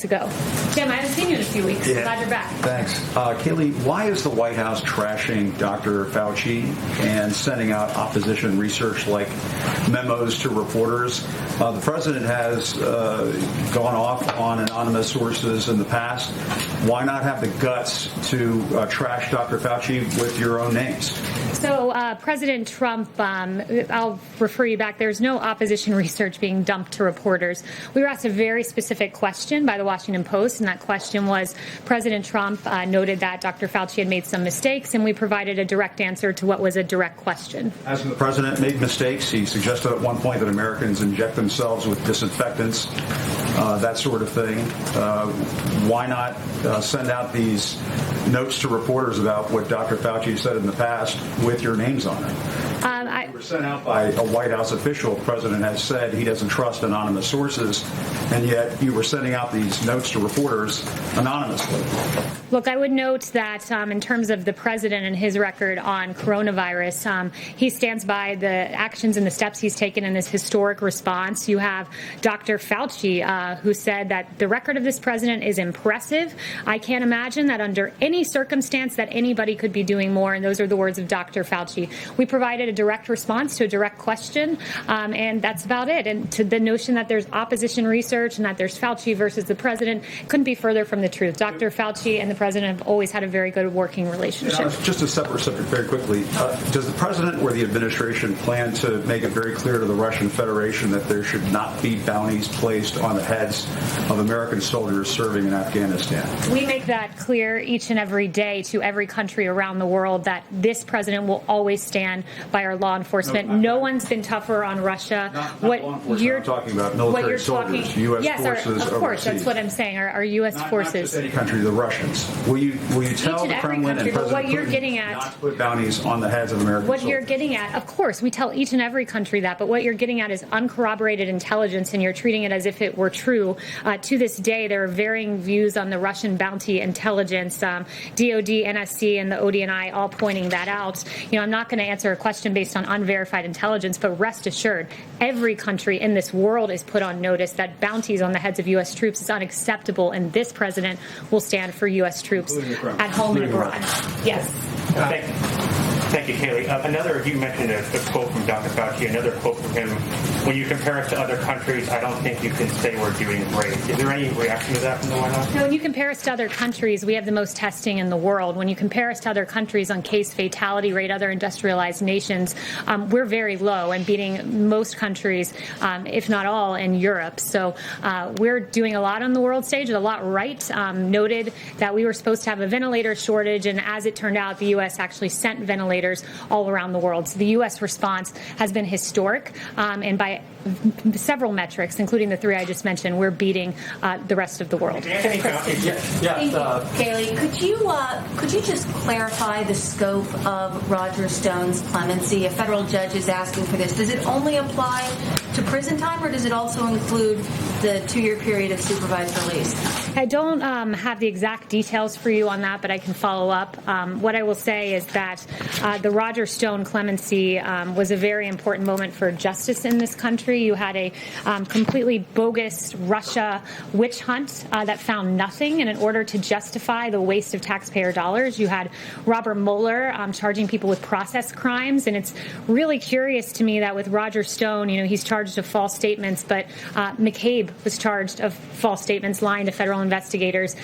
ago. Jim, I haven't seen you in a few weeks. Yeah. Glad you're back. Thanks. Kayleigh, why is the White House trashing Dr. Fauci and sending out opposition research-like memos to reporters? The president has gone off on anonymous sources in the past. Why not have the guts to trash Dr. Fauci with your own names? So President Trump, I'll refer you back. There's no opposition research being dumped to reporters. We were asked a very specific question by the Washington Post, and that question was President Trump noted that Dr. Fauci had made some mistakes, and we provided a direct answer to what was a direct question. As the president made mistakes, he suggested at one point that Americans inject themselves with disinfectants, that sort of thing. Why not send out these notes to reporters about what Dr. Fauci said in the past with your names on it? They were sent out by a White House official. The president has said he doesn't trust anonymous sources, and yet you were sending out these notes to reporters anonymously. Look, I would note that in terms of the president and his record on coronavirus, he stands by the actions and the steps he's taken in this historic response. You have Dr. Fauci, who said that the record of this president is impressive. I can't imagine that under any circumstance that anybody could be doing more, and those are the words of Dr. Fauci. We provided a direct response to a direct question, and that's about it. And to the notion that there's opposition research and that there's Fauci versus the president couldn't be further from the truth. Dr. Fauci and the president have always had a very good working relationship. Just a separate subject very quickly. Does the president or the administration plan to make it very clear to the Russian Federation that there should not be bounties placed on the heads of American soldiers serving in Afghanistan? We make that clear each and every day to every country around the world that this president will always stand by our law enforcement. No one's been tougher on Russia. Not law enforcement. I'm talking about military soldiers, U.S. forces of course, overseas. that's what I'm saying. Our U.S. forces. Not just any country, the Russians. Will you tell the Kremlin and President Putin not to put bounties on the heads of American soldiers? What you're getting at, of course, we tell each and every country that, but what you're getting at is uncorroborated intelligence, and you're treating it as if it were true. To this day, there are varying views on the Russian bounty intelligence. DOD, NSC, and the ODNI all pointing that out. I'm not going to answer a question based on unverified intelligence, but rest assured, every country in this world is put on notice that bounties on the heads of U.S. troops is unacceptable, and this president will stand for U.S. troops at home and abroad. Yes. Thank you, Kayleigh. You mentioned a quote from Dr. Fauci, another quote from him. When you compare us to other countries, I don't think you can say we're doing great. Is there any reaction to that from the White House? No, when you compare us to other countries, we have the most testing in the world. When you compare us to other countries on case fatality rate, other industrialized nations, we're very low and beating most countries, if not all, in Europe. So we're doing a lot on the world stage, a lot right. Noted that we were supposed to have a ventilator shortage, and as it turned out, the U.S. actually sent ventilators all around the world. So the U.S. response has been historic, and by several metrics, including the three I just mentioned, we're beating the rest of the world. Thank you, Kayleigh. Could you just clarify the scope of Roger Stone's clemency? A federal judge is asking for this. Does it only apply to prison time, or does it also include the 2-year period of supervised release? I don't have the exact details for you on that, but I can follow up. What I will say is that the Roger Stone clemency was a very important moment for justice in this country. You had a completely bogus Russia witch hunt that found nothing, and in order to justify the waste of taxpayer dollars, you had Robert Mueller charging people with process crimes, and it's really curious to me that with Roger Stone, he's charged of false statements, but McCabe was charged of false statements, lying to federal investigators.